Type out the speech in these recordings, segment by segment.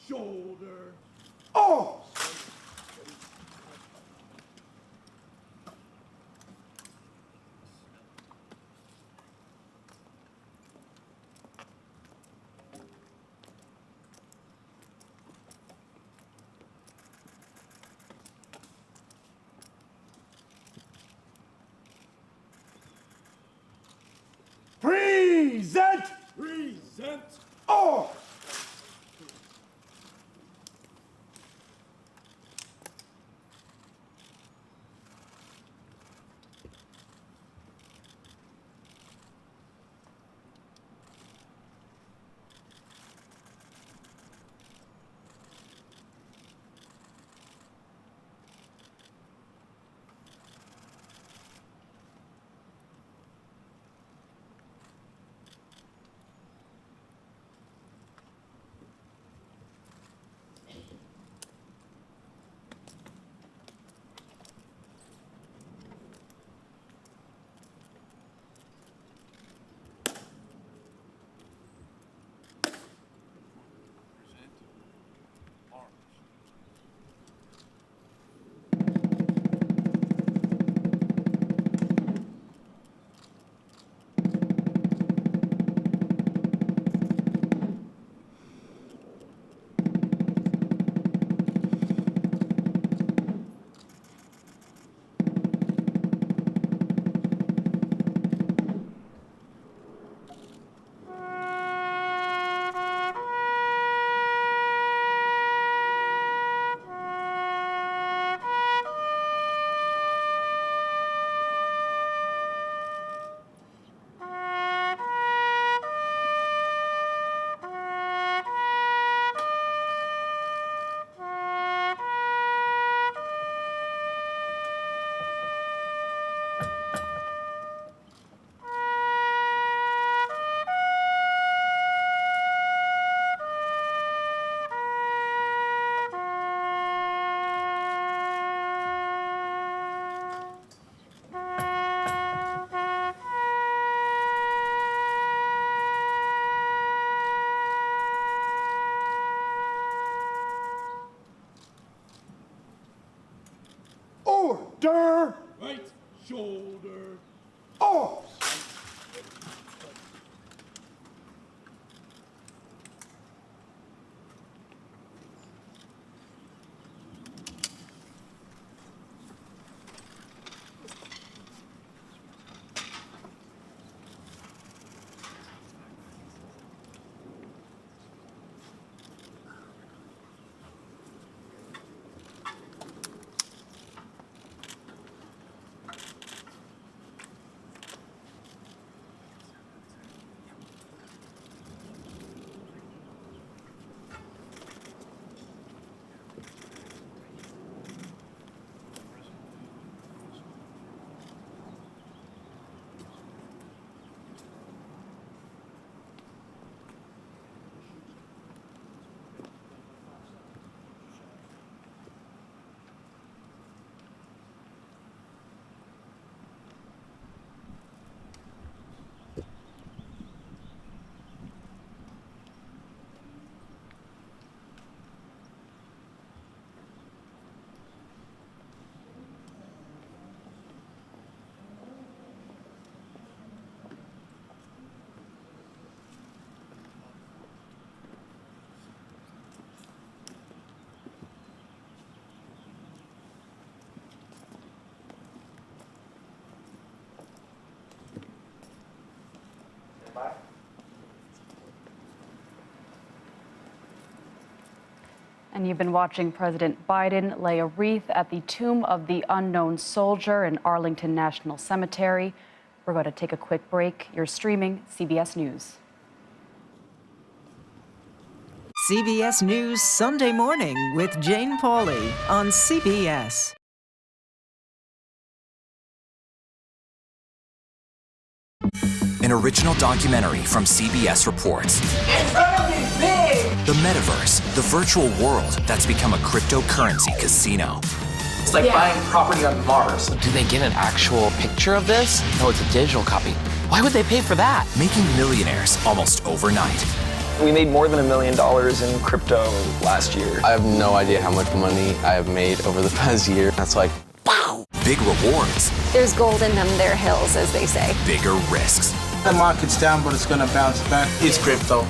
shoulder, off. Present! Present! Off! Order! Right shoulder, off! And you've been watching President Biden lay a wreath at the tomb of the unknown soldier in Arlington National Cemetery. We're going to take a quick break. You're streaming CBS News. CBS News Sunday Morning with Jane Pauley on CBS. An original documentary from CBS reports. It's gonna be big! The metaverse, the virtual world that's become a cryptocurrency casino. It's like buying property on Mars. Do they get an actual picture of this? No, it's a digital copy. Why would they pay for that? Making millionaires almost overnight. We made more than $1 million in crypto last year. I have no idea how much money I have made over the past year. That's like, wow. Big rewards, There's gold in them, there hills, as they say. bigger risks. The market's down, but it's going to bounce back. It's crypto.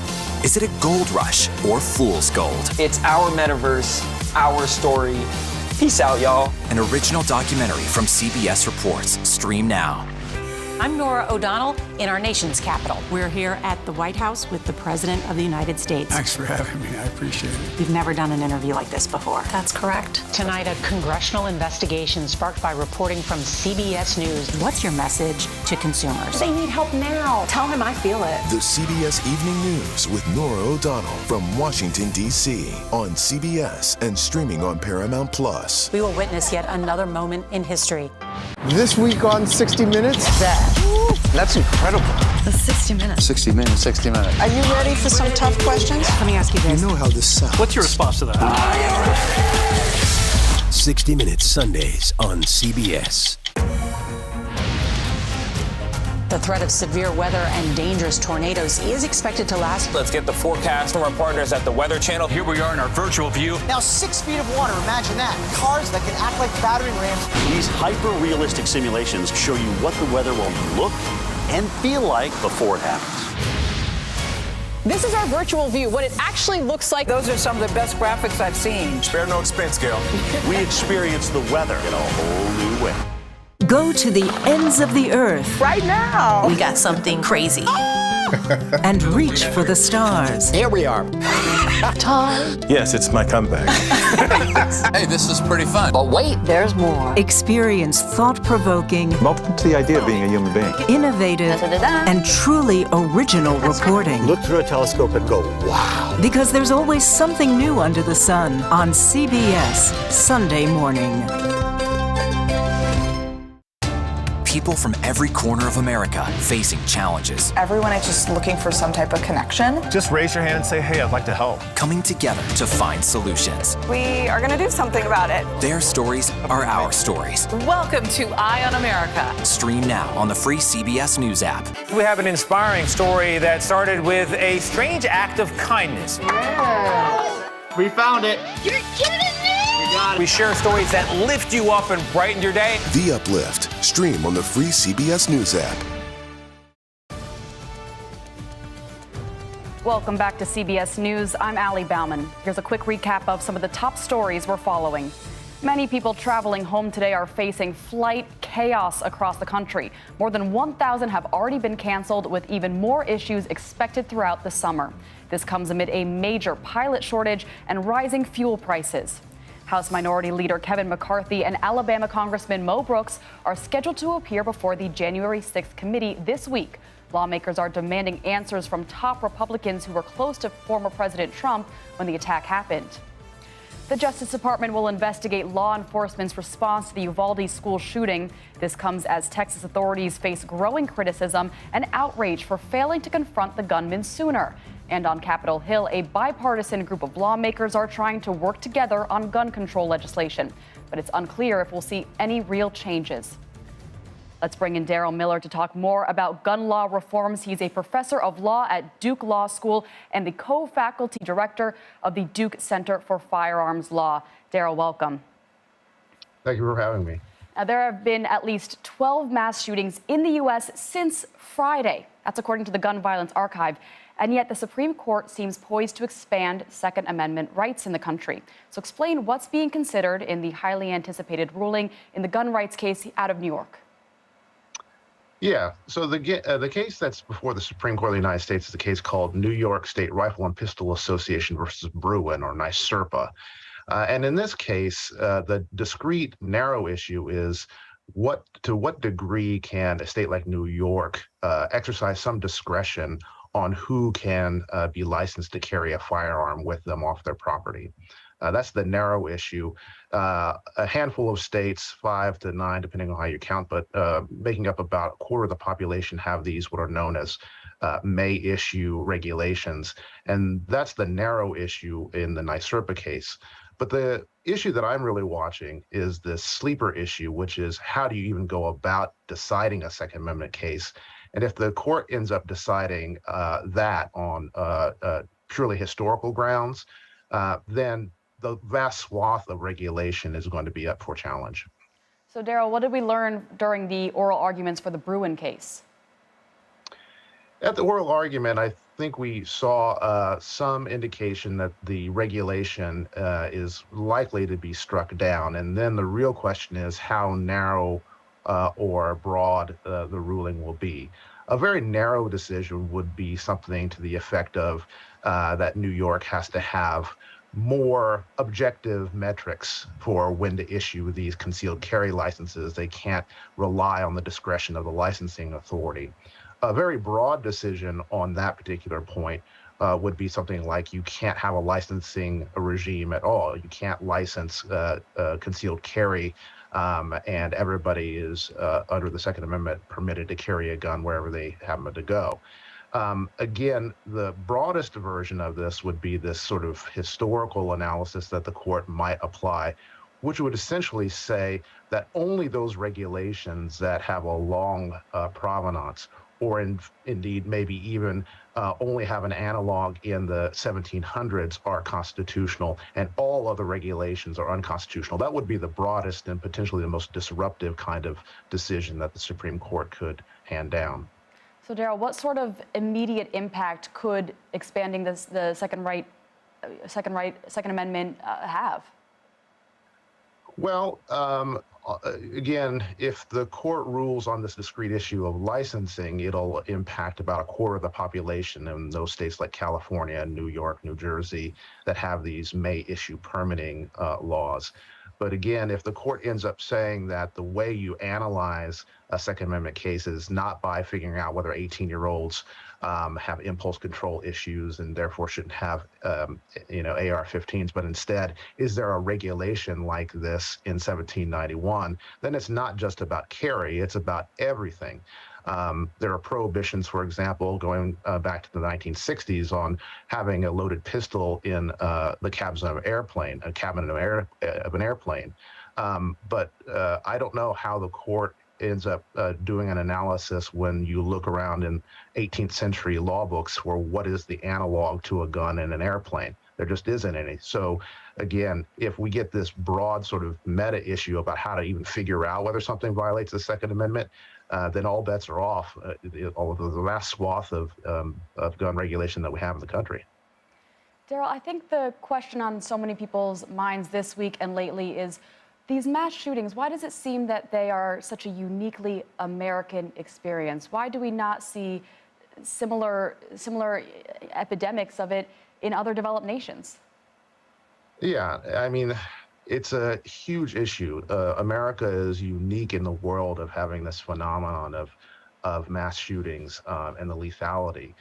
Is it a gold rush or fool's gold? It's our metaverse, our story. Peace out, y'all. An original documentary from CBS Reports. Stream now. I'm Nora O'Donnell in our nation's capital. We're here at the White House with the President of the United States. Thanks for having me. I appreciate it. We've never done an interview like this before. That's correct. Tonight, a congressional investigation sparked by reporting from CBS News. What's your message to consumers? They need help now. Tell him I feel it. The CBS Evening News with Nora O'Donnell from Washington, D.C. on CBS and streaming on Paramount Plus. We will witness yet another moment in history. This week on 60 Minutes. That's incredible. The 60 Minutes. 60 minutes. 60 minutes. Are you ready for some tough questions? Let me ask you this. You know how this sounds. What's your response to that? 60 Minutes Sundays on CBS. The threat of severe weather and dangerous tornadoes is expected to last. Let's get the forecast from our partners at the Weather Channel. Here we are in our virtual view. Now 6 feet of water, imagine that. Cars that can act like battering rams. These hyper-realistic simulations show you what the weather will look and feel like before it happens. This is our virtual view, what it actually looks like. Those are some of the best graphics I've seen. Spare no expense, Gail. We experience the weather in a whole new way. Go to the ends of the earth Right now. We got something crazy. and reach for the stars. Here we are. Yes, it's my comeback. Hey, this is pretty fun. But wait, there's more. Experience thought-provoking, Welcome to the idea of being a human being. innovative, and truly original reporting. Look through a telescope and go, wow. Because there's always something new under the sun on CBS Sunday morning. People from every corner of America facing challenges, Everyone is just looking for some type of connection. Just raise your hand and say, hey, I'd like to help. coming together to find solutions. We are going to do something about it. Their stories are our stories. Welcome to Eye on America. Stream now on the free CBS News app. We have an inspiring story that started with a strange act of kindness. We found it. We share stories that lift you up and brighten your day. The Uplift. Stream on the free CBS News app. Welcome back to CBS News. I'm Allie Bauman. Here's a quick recap of some of the top stories we're following. Many people traveling home today are facing flight chaos across the country. More than 1,000 have already been canceled, with even more issues expected throughout the summer. This comes amid a major pilot shortage and rising fuel prices. House Minority Leader Kevin McCarthy and Alabama Congressman Mo Brooks are scheduled to appear before the January 6th committee this week. Lawmakers are demanding answers from top Republicans who were close to former President Trump when the attack happened. The Justice Department will investigate law enforcement's response to the Uvalde school shooting. This comes as Texas authorities face growing criticism and outrage for failing to confront the gunman sooner. And on Capitol Hill, a bipartisan group of lawmakers are trying to work together on gun control legislation. But it's unclear if we'll see any real changes. Let's bring in Daryl Miller to talk more about gun law reforms. He's a professor of law at Duke Law School and the co-faculty director of the Duke Center for Firearms Law. Daryl, welcome. Thank you for having me. Now, there have been at least 12 mass shootings in the U.S. since Friday. That's according to the Gun Violence Archive. And yet the Supreme Court seems poised to expand Second Amendment rights in the country. So explain what's being considered in the highly anticipated ruling in the gun rights case out of New York. Yeah, so the case that's before the Supreme Court of the United States is a case called New York State Rifle and Pistol Association versus Bruin, or NYSERPA. And in this case, the discrete, narrow issue is to what degree can a state like New York exercise some discretion on who can be licensed to carry a firearm with them off their property. That's the narrow issue. A handful of states, 5 to 9, depending on how you count, but making up about a quarter of the population have these what are known as may issue regulations. And that's the narrow issue in the NYSERPA case. But the issue that I'm really watching is this sleeper issue, which is how do you even go about deciding a Second Amendment case? And if the court ends up deciding that on purely historical grounds, then the vast swath of regulation is going to be up for challenge. So, Daryl, what did we learn during the oral arguments for the Bruen case? At the oral argument, I think we saw some indication that the regulation is likely to be struck down. And then the real question is how narrow or broad the ruling will be. A very narrow decision would be something to the effect of that New York has to have more objective metrics for when to issue these concealed carry licenses. They can't rely on the discretion of the licensing authority. A very broad decision on that particular point would be something like you can't have a licensing regime at all. You can't license concealed carry, and everybody is, under the Second Amendment, permitted to carry a gun wherever they happen to go. Again, the broadest version of this would be this sort of historical analysis that the court might apply, which would essentially say that only those regulations that have a long provenance, or indeed maybe even only have an analog in the 1700s, are constitutional, and all other regulations are unconstitutional. That would be the broadest and potentially the most disruptive kind of decision that the Supreme Court could hand down. So, Daryl, what sort of immediate impact could expanding the Second Amendment have? Well, again, if the court rules on this discrete issue of licensing, it'll impact about a quarter of the population in those states like California, New York, New Jersey, that have these may issue permitting laws. But again, if the court ends up saying that the way you analyze a Second Amendment case is not by figuring out whether 18-year-olds have impulse control issues and therefore shouldn't have, AR-15s, but instead, is there a regulation like this in 1791? Then it's not just about carry; it's about everything. There are prohibitions, for example, going back to the 1960s on having a loaded pistol in the cabin of an airplane. But I don't know how the court ends up doing an analysis when you look around in 18th century law books for what is the analog to a gun in an airplane. There just isn't any. So again, if we get this broad sort of meta issue about how to even figure out whether something violates the Second Amendment, then all bets are off. All of the vast swath of gun regulation that we have in the country. Daryl, I think the question on so many people's minds this week and lately is these mass shootings. Why does it seem that they are such a uniquely American experience? Why do we not see similar epidemics of it in other developed nations? Yeah, I mean, it's a huge issue. America is unique in the world of having this phenomenon of mass shootings and the lethality.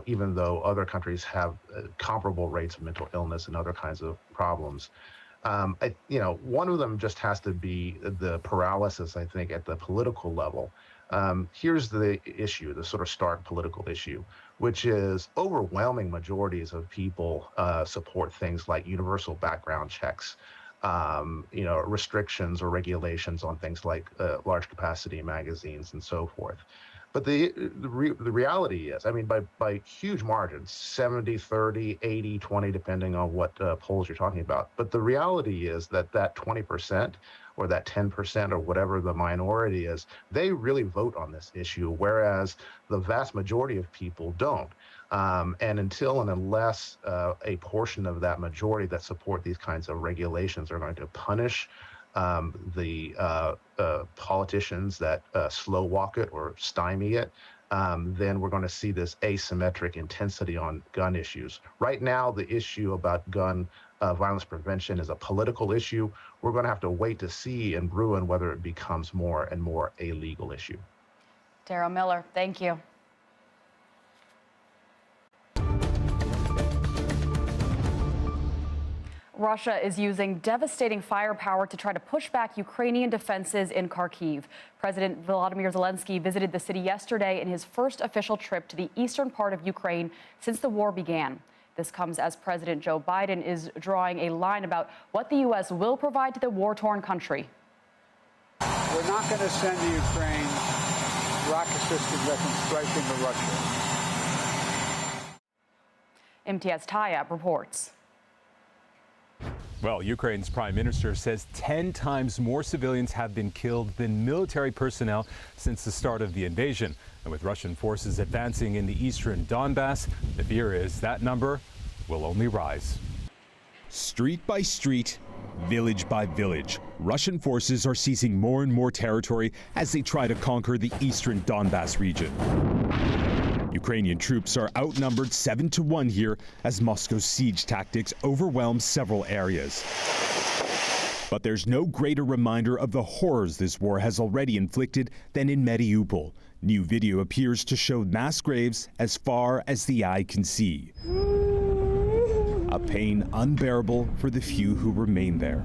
Even though other countries have comparable rates of mental illness and other kinds of problems. One of them just has to be the paralysis, I think, at the political level. Here's the issue, the sort of stark political issue, which is overwhelming majorities of people support things like universal background checks, restrictions or regulations on things like large capacity magazines and so forth. But the reality is, I mean, by huge margins, 70-30, 80-20, depending on what polls you're talking about. But the reality is that 20% or that 10% or whatever the minority is, they really vote on this issue, whereas the vast majority of people don't. And until and unless a portion of that majority that support these kinds of regulations are going to punish the politicians that slow walk it or stymie it, then we're going to see this asymmetric intensity on gun issues. Right now, the issue about gun violence prevention is a political issue. We're going to have to wait to see in Bruen whether it becomes more and more a legal issue. Daryl Miller, thank you. Russia is using devastating firepower to try to push back Ukrainian defenses in Kharkiv. President Volodymyr Zelensky visited the city yesterday in his first official trip to the eastern part of Ukraine since the war began. This comes as President Joe Biden is drawing a line about what the U.S. will provide to the war-torn country. We're not going to send to Ukraine rocket systems that can strike into Russia. MTS Tayab reports. Well, Ukraine's prime minister says 10 times more civilians have been killed than military personnel since the start of the invasion. And with Russian forces advancing in the eastern Donbass, the fear is that number will only rise. Street by street, village by village, Russian forces are seizing more and more territory as they try to conquer the eastern Donbass region. Ukrainian troops are outnumbered 7-1 here as Moscow's siege tactics overwhelm several areas. But there's no greater reminder of the horrors this war has already inflicted than in Mariupol. New video appears to show mass graves as far as the eye can see. A pain unbearable for the few who remain there.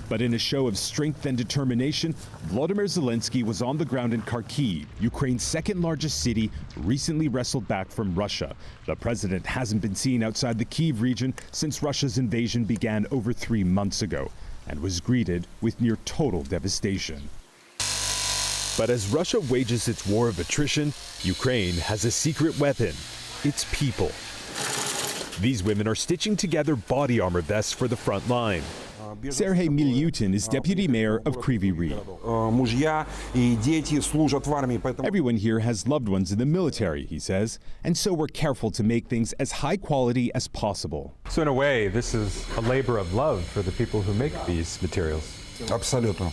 But in a show of strength and determination, Volodymyr Zelensky was on the ground in Kharkiv, Ukraine's second largest city, recently wrestled back from Russia. The president hasn't been seen outside the Kyiv region since Russia's invasion began over 3 months ago, and was greeted with near total devastation. But as Russia wages its war of attrition, Ukraine has a secret weapon: its people. These women are stitching together body armor vests for the front line. Sergei Milyutin is deputy mayor of Kryvyi Rih. Everyone here has loved ones in the military, he says, and so we're careful to make things as high quality as possible. So in a way, this is a labor of love for the people who make these materials. Absolutely.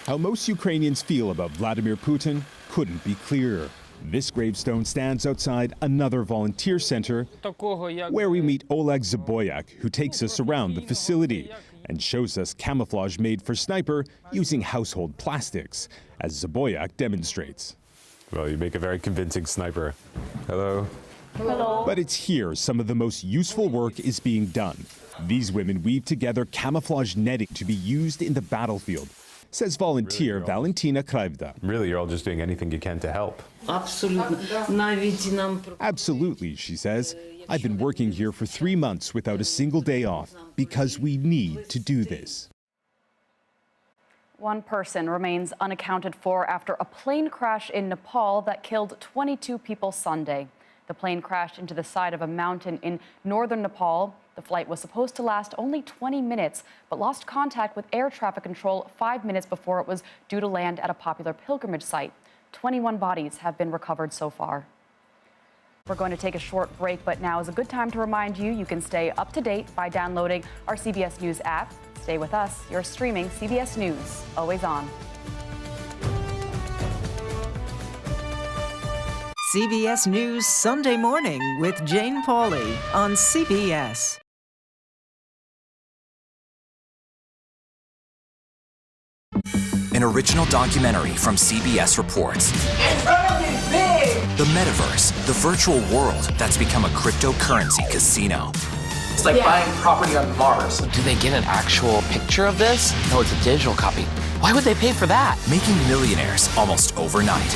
How most Ukrainians feel about Vladimir Putin couldn't be clearer. This gravestone stands outside another volunteer center where we meet Oleg Zaboyak, who takes us around the facility and shows us camouflage made for sniper using household plastics, as Zaboyak demonstrates. Well, you make a very convincing sniper. Hello. Hello. But it's here some of the most useful work is being done. These women weave together camouflage netting to be used in the battlefield, says volunteer Valentina Kravda. Really, you're all just doing anything you can to help. Absolutely, she says. I've been working here for 3 months without a single day off because we need to do this. One person remains unaccounted for after a plane crash in Nepal that killed 22 people Sunday. The plane crashed into the side of a mountain in northern Nepal. The flight was supposed to last only 20 minutes, but lost contact with air traffic control 5 minutes before it was due to land at a popular pilgrimage site. 21 bodies have been recovered so far. We're going to take a short break, but now is a good time to remind you you can stay up to date by downloading our CBS News app. Stay with us. You're streaming CBS News, always on. CBS News Sunday Morning with Jane Pauley on CBS. An original documentary from CBS reports. It's gonna be big! The metaverse, the virtual world that's become a cryptocurrency casino. It's like buying property on Mars. Do they get an actual picture of this? No, it's a digital copy. Why would they pay for that? Making millionaires almost overnight.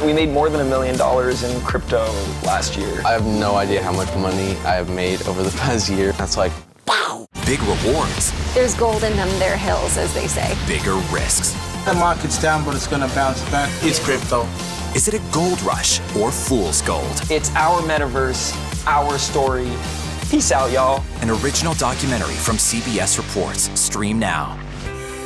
We made more than $1 million in crypto last year. I have no idea how much money I have made over the past year. That's like, wow! Big rewards. There's gold in them there hills, as they say. Bigger risks. The market's down, but it's gonna bounce back. It's crypto. Is it a gold rush or fool's gold? It's our metaverse, our story. Peace out, y'all. An original documentary from CBS Reports. Stream now.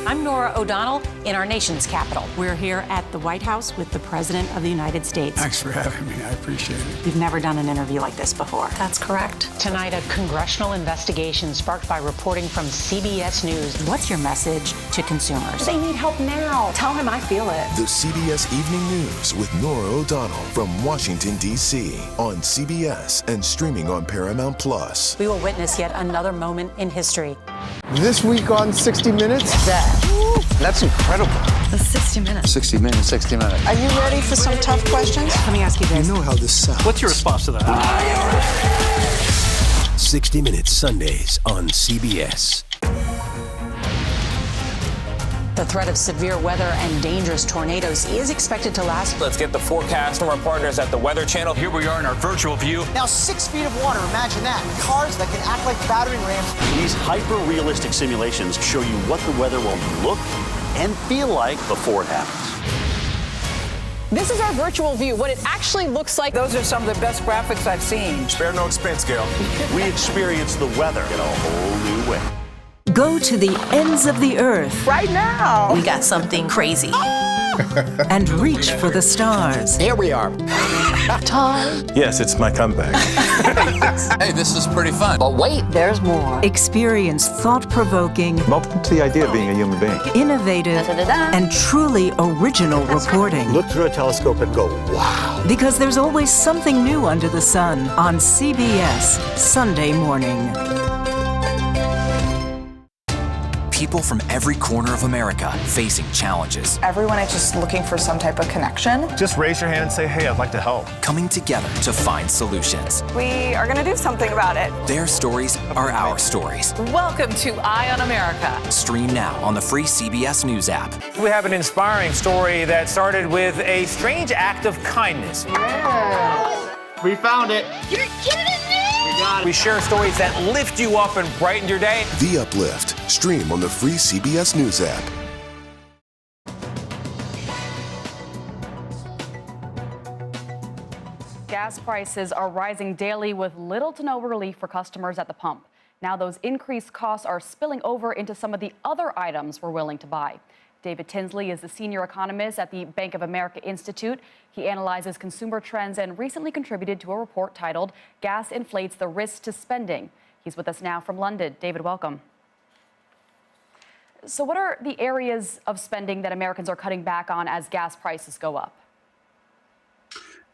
I'm Nora O'Donnell in our nation's capital. We're here at the White House with the President of the United States. Thanks for having me. I appreciate it. We've never done an interview like this before. That's correct. Tonight, a congressional investigation sparked by reporting from CBS News. What's your message to consumers? They need help now. Tell him I feel it. The CBS Evening News with Nora O'Donnell from Washington, D.C. on CBS and streaming on Paramount Plus. We will witness yet another moment in history. This week on 60 Minutes, That's incredible. The 60 Minutes. 60 minutes. 60 minutes. Are you ready for some tough questions? Let me ask you this. You know how this sounds. What's your response to that? 60 Minutes Sundays on CBS. The threat of severe weather and dangerous tornadoes is expected to last. Let's get the forecast from our partners at the Weather Channel. Here we are in our virtual view. Now 6 feet of water, imagine that. Cars that can act like battering rams. These hyper-realistic simulations show you what the weather will look and feel like before it happens. This is our virtual view, what it actually looks like. Those are some of the best graphics I've seen. Spare no expense, Gail. We experience the weather in a whole new way. Go to the ends of the earth. Right now. We got something crazy. And reach for the stars. Here we are. Time. Yes, it's my comeback. Hey, this is pretty fun. But wait, there's more. Experience thought-provoking, Welcome to the idea of being a human being. innovative, and truly original reporting. Look through a telescope and go, wow. Because there's always something new under the sun on CBS Sunday morning. People from every corner of America facing challenges. Everyone is just looking for some type of connection. Just raise your hand and say, hey, I'd like to help. Coming together to find solutions. We are going to do something about it. Their stories are our stories. Welcome to Eye on America. Stream now on the free CBS News app. We have an inspiring story that started with a strange act of kindness. We found it. You're kidding me! We share stories that lift you up and brighten your day. The Uplift. Stream on the free CBS News app. Gas prices are rising daily with little to no relief for customers at the pump. Now those increased costs are spilling over into some of the other items we're willing to buy. David Tinsley is the senior economist at the Bank of America Institute. He analyzes consumer trends and recently contributed to a report titled Gas Inflates the Risk to Spending. He's with us now from London. David, welcome. So what are the areas of spending that Americans are cutting back on as gas prices go up?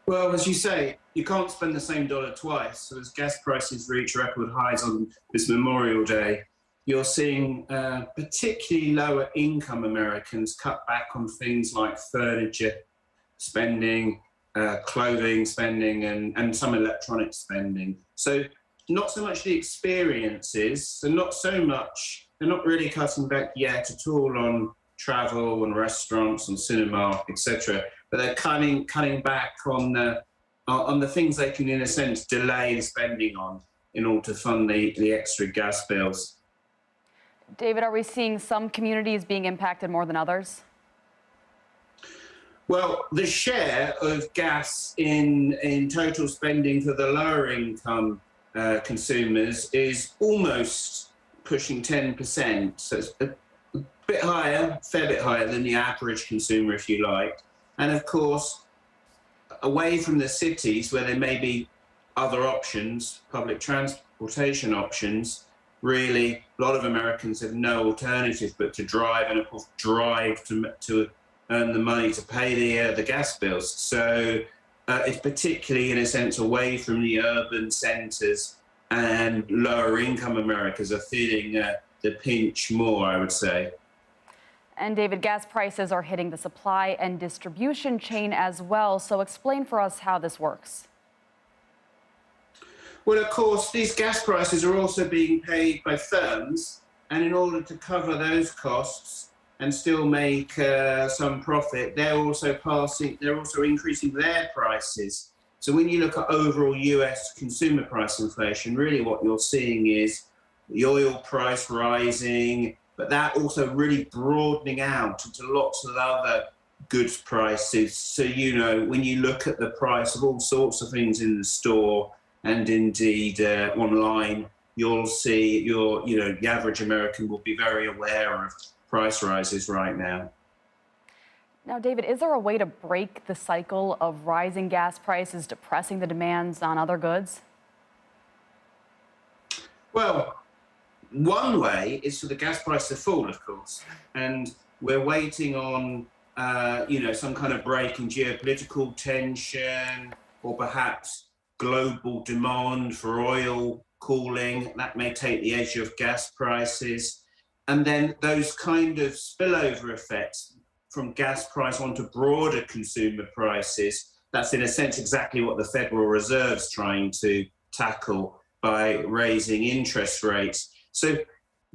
Well, as you say, you can't spend the same dollar twice. So as gas prices reach record highs on this Memorial Day, you're seeing particularly lower income Americans cut back on things like furniture spending, clothing spending, and some electronic spending. So not so much the experiences, so they're not really cutting back yet at all on travel and restaurants and cinema, etc. But they're cutting back on the things they can, in a sense, delay spending on in order to fund the extra gas bills. David, are we seeing some communities being impacted more than others? Well, the share of gas in total spending for the lower income consumers is almost pushing 10%. So it's a bit higher, fair bit higher than the average consumer, if you like. And of course, away from the cities where there may be other options, public transportation options, really, a lot of Americans have no alternative but to drive, and of course drive to earn the money to pay the gas bills. So it's particularly, in a sense, away from the urban centres, and lower income Americans are feeling the pinch more, I would say. And David, gas prices are hitting the supply and distribution chain as well. So explain for us how this works. Well, of course, these gas prices are also being paid by firms, and in order to cover those costs and still make some profit, they're also increasing their prices. So when you look at overall US consumer price inflation, really what you're seeing is the oil price rising, but that also really broadening out into lots of other goods prices. So, when you look at the price of all sorts of things in the store, and indeed online, you'll see the average American will be very aware of price rises right now. Now, David, is there a way to break the cycle of rising gas prices depressing the demands on other goods? Well, one way is for the gas price to fall, of course, and we're waiting on some kind of break in geopolitical tension, or perhaps global demand for oil cooling. That may take the edge of gas prices. And then those kind of spillover effects from gas price onto broader consumer prices, that's in a sense exactly what the Federal Reserve's trying to tackle by raising interest rates. So,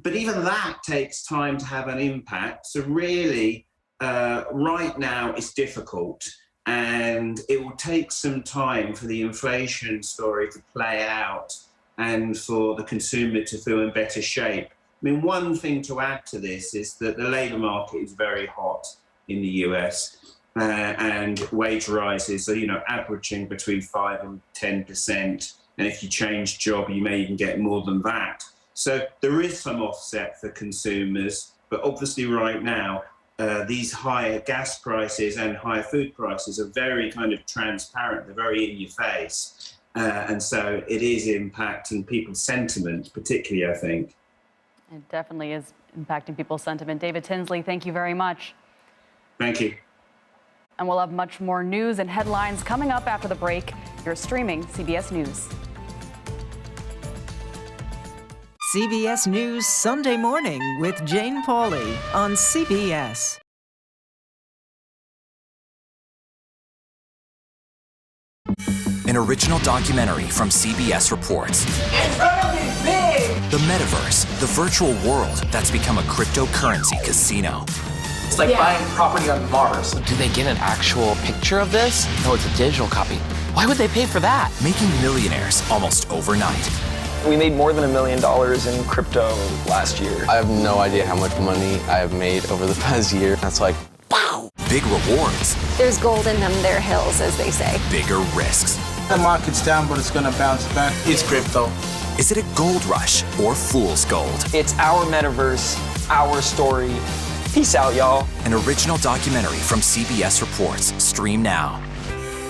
but even that takes time to have an impact. So really, right now it's difficult. And it will take some time for the inflation story to play out and for the consumer to feel in better shape. I mean, one thing to add to this is that the labour market is very hot in the US. and wage rises, so, averaging between 5 and 10%. And if you change job, you may even get more than that. So there is some offset for consumers, but obviously right now, these higher gas prices and higher food prices are very kind of transparent. They're very in your face. And so it is impacting people's sentiment, particularly, I think. It definitely is impacting people's sentiment. David Tinsley, thank you very much. Thank you. And we'll have much more news and headlines coming up after the break. You're streaming CBS News. CBS News Sunday Morning with Jane Pauley on CBS. An original documentary from CBS reports. It's gonna be big! The metaverse, the virtual world that's become a cryptocurrency casino. It's like buying property on Mars. Do they get an actual picture of this? No, it's a digital copy. Why would they pay for that? Making millionaires almost overnight. We made more than $1 million in crypto last year. I have no idea how much money I have made over the past year. That's like, wow! Big rewards. There's gold in them, there are hills, as they say. Bigger risks. The market's down, but it's gonna bounce back. It's crypto. Is it a gold rush or fool's gold? It's our metaverse, our story. Peace out, y'all. An original documentary from CBS Reports. Stream now.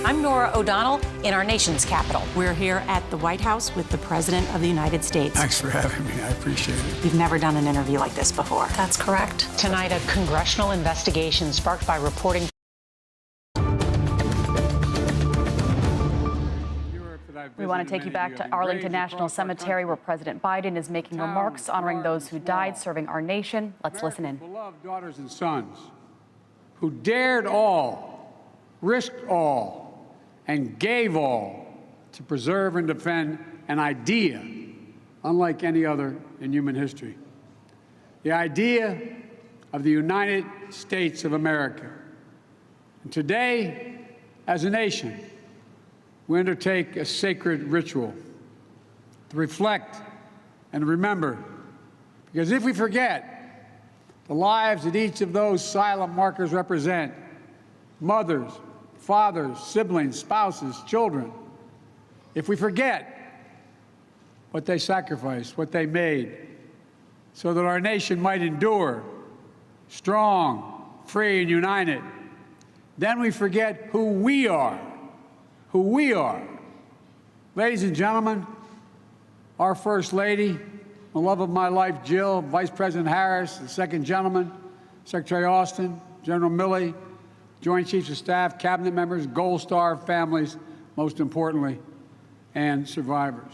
I'm Nora O'Donnell in our nation's capital. We're here at the White House with the President of the United States. Thanks for having me. I appreciate it. We've never done an interview like this before. That's correct. Tonight, a congressional investigation sparked by reporting. We want to take you back to Arlington National Cemetery, where President Biden is making remarks honoring those who died serving our nation. Let's listen in. Beloved daughters and sons who dared all, risked all, and gave all to preserve and defend an idea unlike any other in human history. The idea of the United States of America. And today, as a nation, we undertake a sacred ritual to reflect and remember, because if we forget the lives that each of those silent markers represent, mothers, fathers, siblings, spouses, children, if we forget what they sacrificed, what they made, so that our nation might endure, strong, free, and united, then we forget who we are. Who we are. Ladies and gentlemen, our First Lady, the love of my life, Jill, Vice President Harris, the Second Gentleman, Secretary Austin, General Milley, Joint Chiefs of Staff, Cabinet members, Gold Star families, most importantly, and survivors.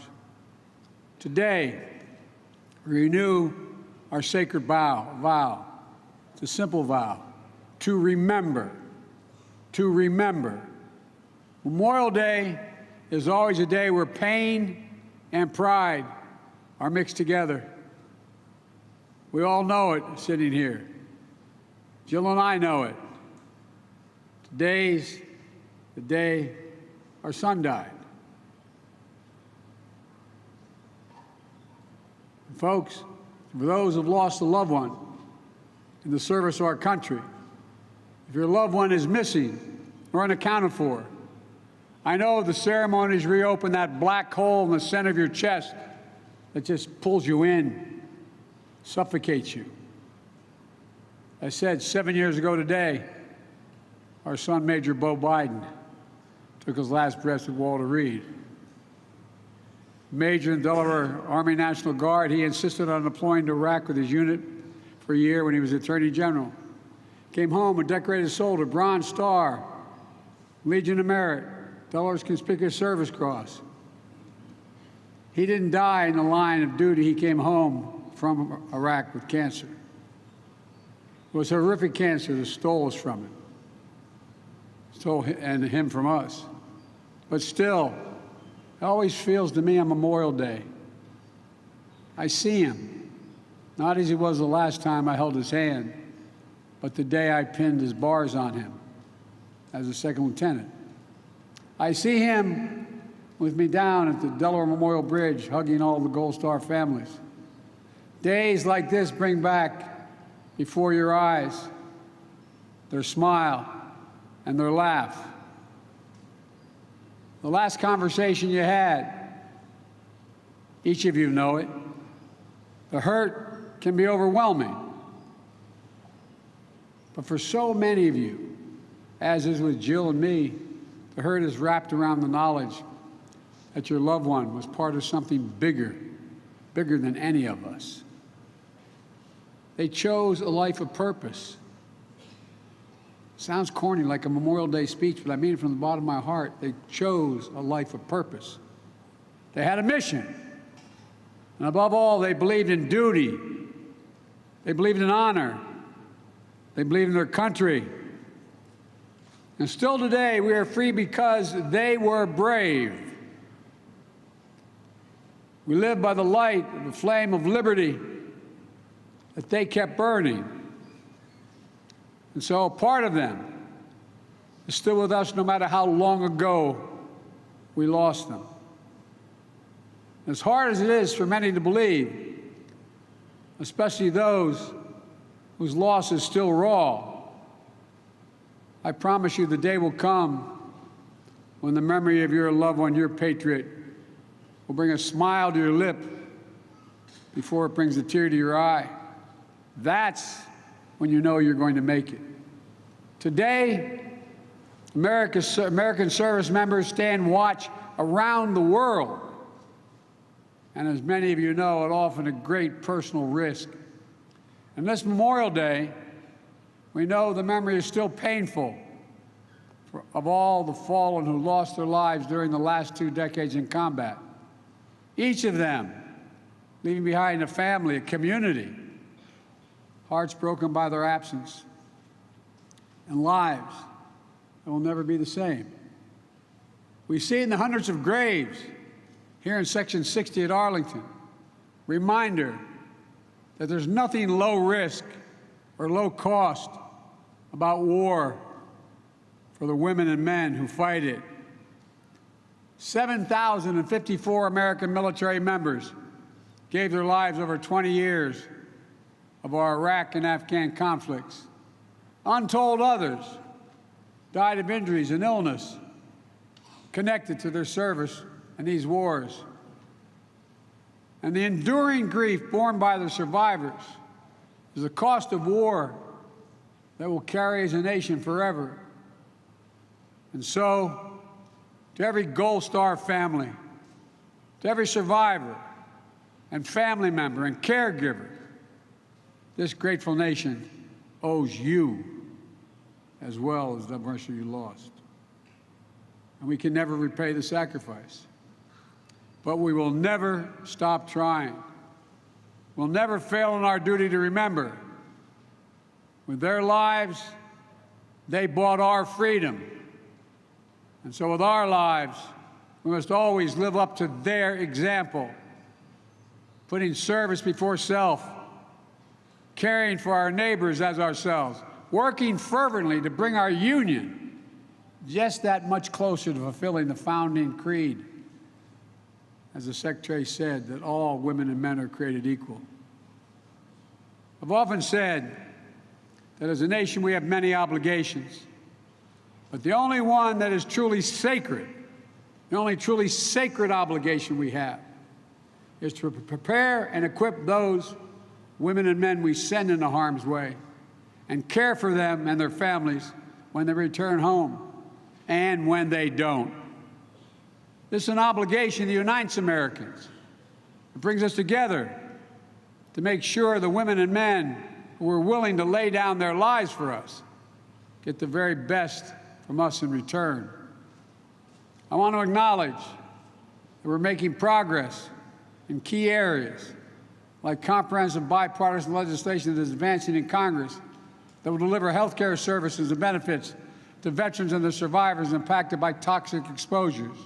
Today, we renew our sacred vow. It's a simple vow, to remember, to remember. Memorial Day is always a day where pain and pride are mixed together. We all know it sitting here. Jill and I know it. Today's the day our son died. And folks, for those who've lost a loved one in the service of our country, if your loved one is missing or unaccounted for, I know the ceremonies reopen that black hole in the center of your chest that just pulls you in, suffocates you. I said 7 years ago today, our son, Major Bo Biden, took his last breath with Walter Reed. Major in Delaware Army National Guard, he insisted on deploying to Iraq with his unit for a year when he was Attorney General. Came home a decorated soldier, Bronze Star, Legion of Merit, Delaware's Conspicuous Service Cross. He didn't die in the line of duty. He came home from Iraq with cancer. It was horrific cancer that stole us from him. Stole him from us. But still, it always feels to me on Memorial Day, I see him, not as he was the last time I held his hand, but the day I pinned his bars on him as a second lieutenant. I see him with me down at the Delaware Memorial Bridge, hugging all the Gold Star families. Days like this bring back before your eyes their smile and their laugh. The last conversation you had, each of you know it, the hurt can be overwhelming. But for so many of you, as is with Jill and me, the hurt is wrapped around the knowledge that your loved one was part of something bigger than any of us. They chose a life of purpose. Sounds corny, like a Memorial Day speech, but I mean it from the bottom of my heart. They chose a life of purpose. They had a mission. And above all, they believed in duty. They believed in honor. They believed in their country. And still today, we are free because they were brave. We live by the light of the flame of liberty that they kept burning. And so a part of them is still with us no matter how long ago we lost them. As hard as it is for many to believe, especially those whose loss is still raw, I promise you the day will come when the memory of your loved one, your patriot, will bring a smile to your lip before it brings a tear to your eye. That's when you know you're going to make it. Today, American service members stand watch around the world. And as many of you know, at often a great personal risk. And this Memorial Day, we know the memory is still painful of all the fallen who lost their lives during the last 2 decades in combat. Each of them leaving behind a family, a community, hearts broken by their absence, and lives that will never be the same. We see in the hundreds of graves here in Section 60 at Arlington, reminder that there's nothing low risk or low cost about war for the women and men who fight it. 7,054 American military members gave their lives over 20 years of our Iraq and Afghan conflicts. Untold others died of injuries and illness connected to their service in these wars. And the enduring grief borne by the survivors is the cost of war that will carry as a nation forever. And so, to every Gold Star family, to every survivor and family member and caregiver, this grateful nation owes you as well as the mercy you lost. And we can never repay the sacrifice. But we will never stop trying. We'll never fail in our duty to remember. With their lives, they bought our freedom. And so with our lives, we must always live up to their example, putting service before self, caring for our neighbors as ourselves, working fervently to bring our union just that much closer to fulfilling the founding creed. As the Secretary said, that all women and men are created equal. I've often said that as a nation we have many obligations, but the only one that is truly sacred, the only truly sacred obligation we have is to prepare and equip those women and men we send into harm's way and care for them and their families when they return home and when they don't. This is an obligation that unites Americans. It brings us together to make sure the women and men who are willing to lay down their lives for us get the very best from us in return. I want to acknowledge that we're making progress in key areas like comprehensive bipartisan legislation that is advancing in Congress that will deliver health care services and benefits to veterans and their survivors impacted by toxic exposures.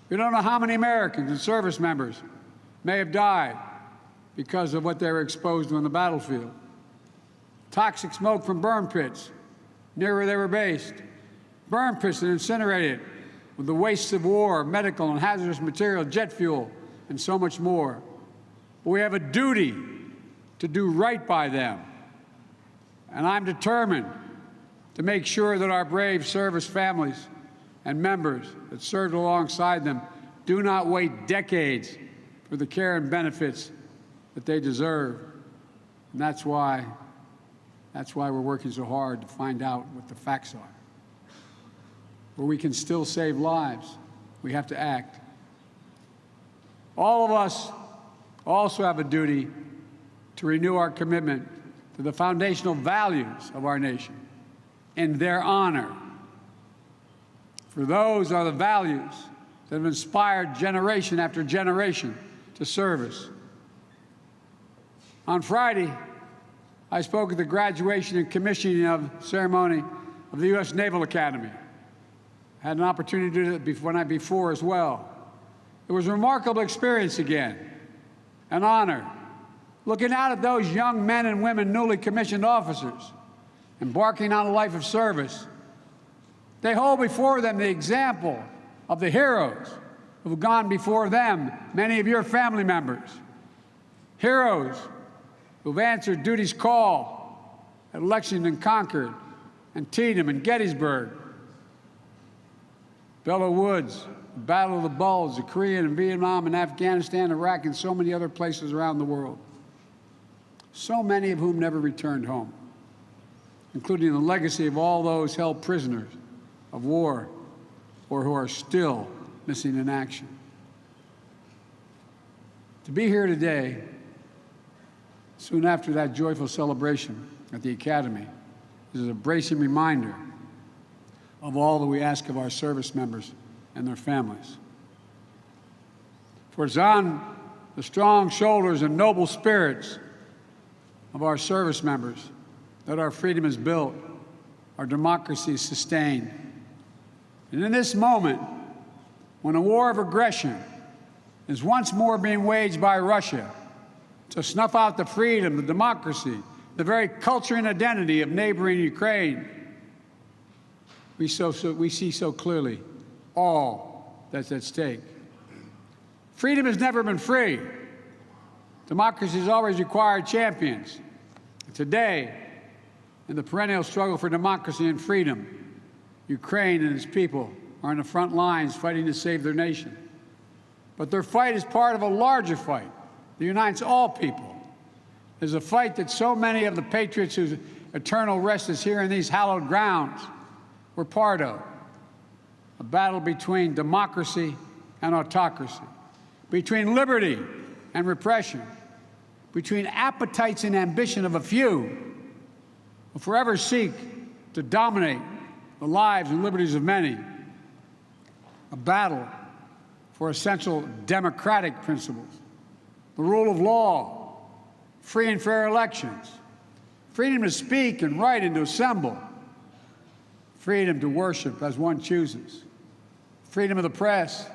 We don't know how many Americans and service members may have died because of what they were exposed to on the battlefield. Toxic smoke from burn pits near where they were based. Burn pits that incinerated with the wastes of war, medical and hazardous material, jet fuel, and so much more. But we have a duty to do right by them. And I'm determined to make sure that our brave service families and members that served alongside them do not wait decades for the care and benefits that they deserve. And that's why we're working so hard to find out what the facts are. Where we can still save lives, we have to act. All of us also have a duty to renew our commitment to the foundational values of our nation in their honor. For those are the values that have inspired generation after generation to service. On Friday, I spoke at the graduation and commissioning ceremony of the U.S. Naval Academy. I had an opportunity to do it the night before as well. It was a remarkable experience again, an honor. Looking out at those young men and women, newly commissioned officers, embarking on a life of service, they hold before them the example of the heroes who have gone before them, many of your family members. Heroes who've answered duty's call at Lexington, Concord, Antietam, and Gettysburg. Belleau Woods, the Battle of the Bulge, the Korean and Vietnam and Afghanistan, Iraq, and so many other places around the world. So many of whom never returned home, including the legacy of all those held prisoners of war or who are still missing in action. To be here today, soon after that joyful celebration at the Academy, is a bracing reminder of all that we ask of our service members and their families. For it's on the strong shoulders and noble spirits of our service members that our freedom is built, our democracy is sustained. And in this moment, when a war of aggression is once more being waged by Russia to snuff out the freedom, the democracy, the very culture and identity of neighboring Ukraine, we see so clearly all that's at stake. Freedom has never been free. Democracy has always required champions. Today, in the perennial struggle for democracy and freedom, Ukraine and its people are on the front lines fighting to save their nation. But their fight is part of a larger fight that unites all people. It's a fight that so many of the patriots whose eternal rest is here in these hallowed grounds were part of. A battle between democracy and autocracy, between liberty and repression, between appetites and ambition of a few who forever seek to dominate the lives and liberties of many. A battle for essential democratic principles, the rule of law, free and fair elections, freedom to speak and write and to assemble, freedom to worship as one chooses, freedom of the press,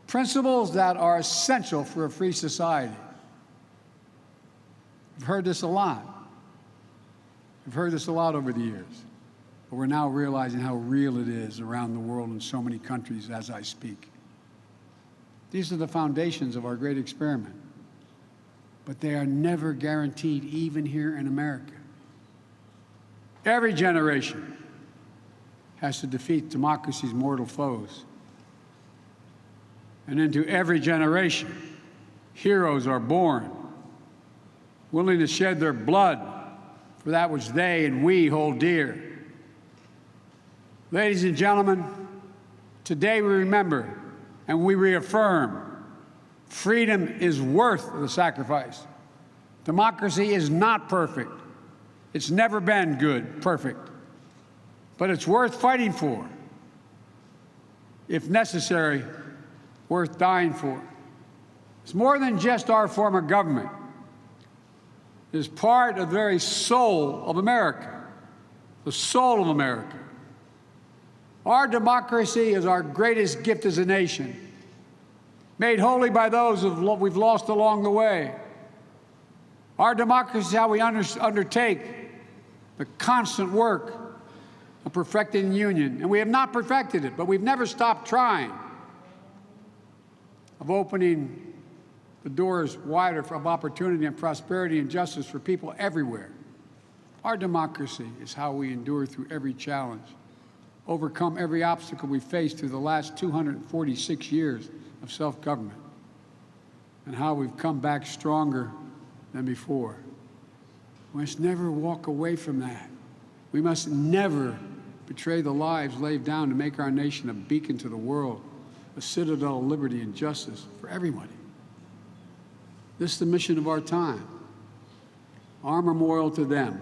principles that are essential for a free society. We've heard this a lot. We've heard this a lot over the years, but we're now realizing how real it is around the world in so many countries as I speak. These are the foundations of our great experiment, but they are never guaranteed, even here in America. Every generation has to defeat democracy's mortal foes. And into every generation, heroes are born, willing to shed their blood for that which they and we hold dear. Ladies and gentlemen, today we remember and we reaffirm freedom is worth the sacrifice. Democracy is not perfect. It's never been good, perfect. But it's worth fighting for. If necessary, worth dying for. It's more than just our form of government. It is part of the very soul of America, the soul of America. Our democracy is our greatest gift as a nation, made holy by those we've lost along the way. Our democracy is how we undertake the constant work of perfecting the union. And we have not perfected it, but we've never stopped trying, of opening the doors wider of opportunity and prosperity and justice for people everywhere. Our democracy is how we endure through every challenge, overcome every obstacle we face through the last 246 years of self-government, and how we've come back stronger than before. We must never walk away from that. We must never betray the lives laid down to make our nation a beacon to the world, a citadel of liberty and justice for everybody. This is the mission of our time. Our memorial to them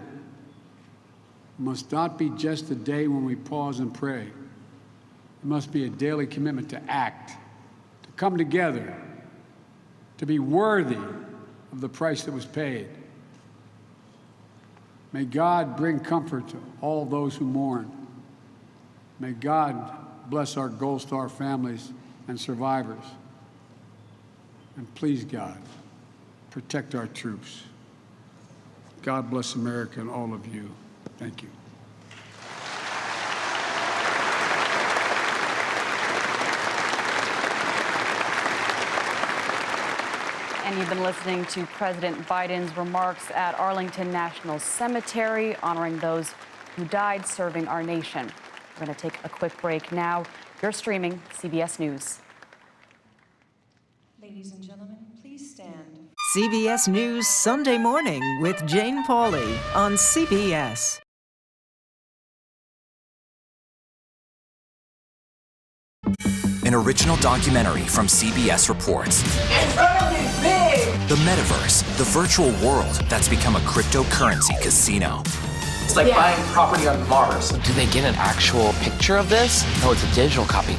must not be just a day when we pause and pray. It must be a daily commitment to act, to come together, to be worthy of the price that was paid. May God bring comfort to all those who mourn. May God bless our Gold Star families and survivors. And please, God, protect our troops. God bless America and all of you. Thank you. And you've been listening to President Biden's remarks at Arlington National Cemetery, honoring those who died serving our nation. We're going to take a quick break now. You're streaming CBS News. Ladies and gentlemen, please stand. CBS News Sunday Morning with Jane Pauley on CBS. An original documentary from CBS reports. It's gonna be big! The metaverse, the virtual world that's become a cryptocurrency casino. It's like buying property on Mars. Do they get an actual picture of this? No, it's a digital copy.